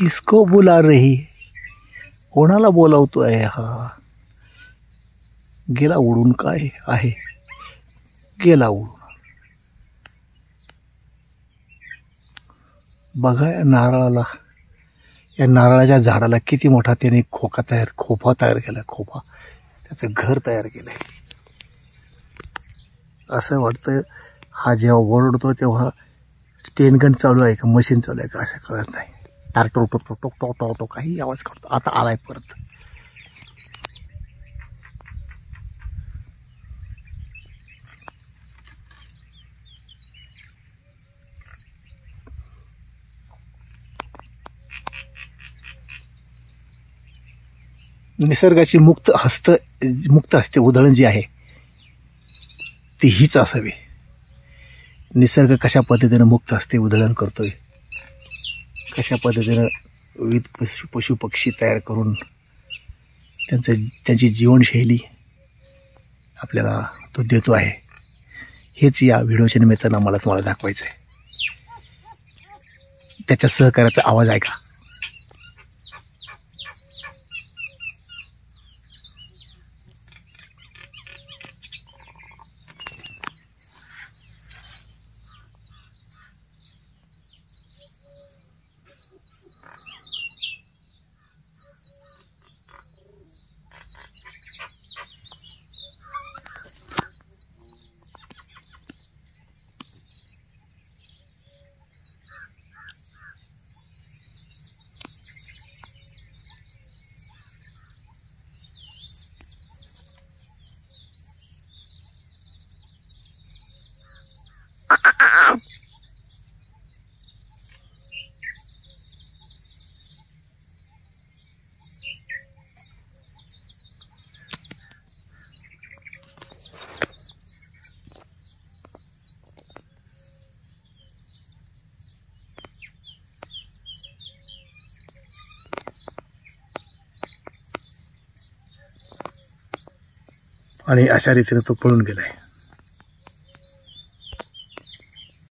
किसको बुला रही है? कोणाला बोलावतोय हा? गेला उडून. काय आहे? गेला उडून. बघा या नारळाला, या नारळाच्या झाडाला किती मोठा त्याने खोपा तयार केला. खोपा, त्याचं घर तयार केलंय. असं वाटतं हा जेव्हा ओरडतो तेव्हा स्टेनगन चालू आहे का मशीन चालू आहे का असं कळत नाही. टारटो टोक टोक टोक टोक टोक टोक काही आवाज करतो. आता आलाय परत. निसर्गाची मुक्त हस्ते उधळण जी आहे ती हीच असावी. निसर्ग कशा पद्धतीनं मुक्त हस्ते उधळण करतोय, कशा पद्धतीनं विविध पशु पक्षी तयार करून त्यांची जीवनशैली आपल्याला तो देतो आहे, हेच या व्हिडिओच्या निमित्तानं मला तुम्हाला दाखवायचं आहे. त्याच्या सहकार्याचा आवाज ऐका. आणि अशा रीतीने तो पळून गेलाय.